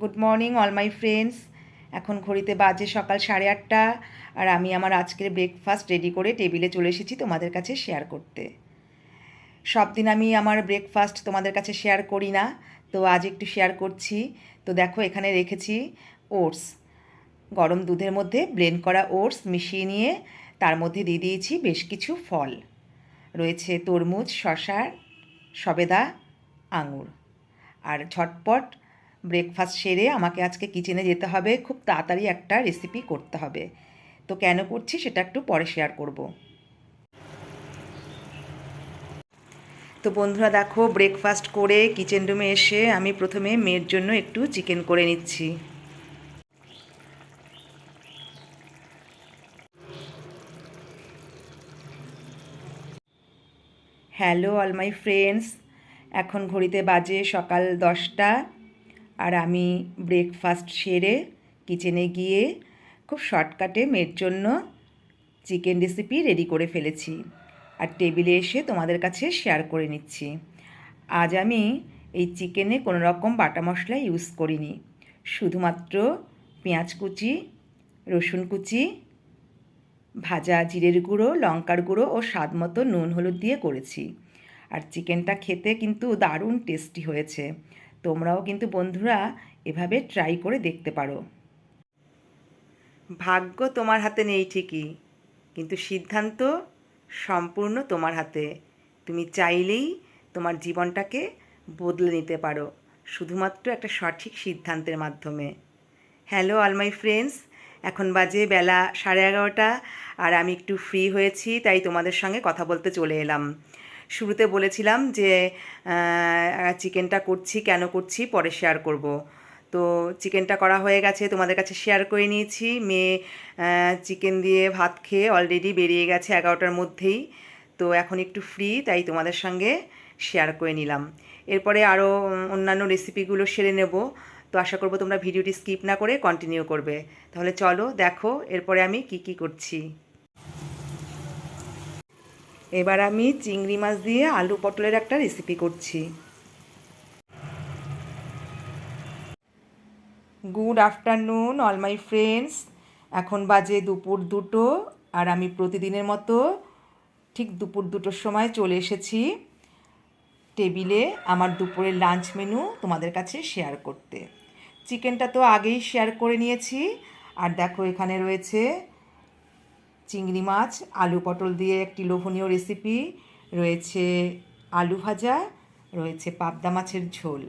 Good morning all my friends. এখন ঘড়িতে বাজে সকাল 8:30 আর আমি আমার আজকের ব্রেকফাস্ট রেডি করে টেবিলে চলে এসেছি তোমাদের কাছে শেয়ার করতে। সব দিন আমি আমার ব্রেকফাস্ট তোমাদের কাছে শেয়ার করি না, তো আজ একটু শেয়ার করছি। তো দেখো, এখানে রেখেছি ওটস। গরম দুধের মধ্যে ব্লেন্ড করা ওটস মিশিয়ে নিয়ে তার মধ্যে দিয়ে দিয়েছি বেশ কিছু ফল। রয়েছে তরমুজ, শসা, সবেদা, আঙুর। আর ঝটপট ব্রেকফাস্ট সেরে আমাকে আজকে কিচেনে যেতে হবে, খুব তাড়াতাড়ি একটা রেসিপি করতে হবে। তো কেন করছি সেটা একটু পরে শেয়ার করব। তো বন্ধুরা দেখো, ব্রেকফাস্ট করে কিচেন রুমে এসে আমি প্রথমে মেয়ের জন্য একটু চিকেন করে নিচ্ছি। হ্যালো অল মাই ফ্রেন্ডস, এখন ঘড়িতে বাজে সকাল 10টা আর আমি ব্রেকফাস্ট সেরে কিচেনে গিয়ে খুব শর্টকাটে মেয়ের জন্য চিকেন রেসিপি রেডি করে ফেলেছি আর টেবিলে এসে তোমাদের কাছে শেয়ার করে নিচ্ছি। আজ আমি এই চিকেনে কোনো রকম বাটা মশলা ইউজ করিনি, শুধুমাত্র পেঁয়াজ কুচি, রসুন কুচি, ভাজা জিরের গুঁড়ো, লঙ্কার গুঁড়ো ও স্বাদ মতো নুন হলুদ দিয়ে করেছি। আর চিকেনটা খেতে কিন্তু দারুণ টেস্টি হয়েছে। তোমরাও কিন্তু বন্ধুরা এভাবে ট্রাই করে দেখতে পারো। ভাগ্য তোমার হাতে নেই ঠিকই, কিন্তু সিদ্ধান্ত সম্পূর্ণ তোমার হাতে। তুমি চাইলেই তোমার জীবনটাকে বদলে নিতে পারো শুধুমাত্র একটা সঠিক সিদ্ধান্তের মাধ্যমে। হ্যালো অল মাই ফ্রেন্ডস, এখন বাজে বেলা 11:30 আর আমি একটু ফ্রি হয়েছি, তাই তোমাদের সঙ্গে কথা বলতে চলে এলাম। শুরুতে বলেছিলাম যে চিকেনটা করছি, কেন করছি পরে শেয়ার করব। তো চিকেনটা করা হয়ে গেছে, তোমাদের কাছে শেয়ার করে নিয়েছি। মেয়ে চিকেন দিয়ে ভাত খেয়ে অলরেডি বেরিয়ে গেছে 11টার মধ্যেই। তো এখন একটু ফ্রি, তাই তোমাদের সঙ্গে শেয়ার করে নিলাম। এরপরে আরও অন্যান্য রেসিপিগুলো সেরে নেব। তো আশা করব তোমরা ভিডিওটি স্কিপ না করে কন্টিনিউ করবে। তাহলে চলো দেখো এরপরে আমি কি করছি। এবার আমি চিংড়ি মাছ দিয়ে আলু পটলের একটা রেসিপি করছি। Good afternoon all my friends, এখন বাজে দুপুর 2টো আর আমি প্রতিদিনের মতো ঠিক দুপুর 2টোর সময় চলে এসেছি টেবিলে আমার দুপুরের লাঞ্চ মেনু তোমাদের কাছে শেয়ার করতে। চিকেনটা তো আগেই শেয়ার করে নিয়েছি, আর দেখো এখানে রয়েছে চিংড়ি মাছ আলু পটল দিয়ে একটি লোভনীয় রেসিপি, রয়েছে আলু ভাজা, রয়েছে পাবদা মাছের ঝোল।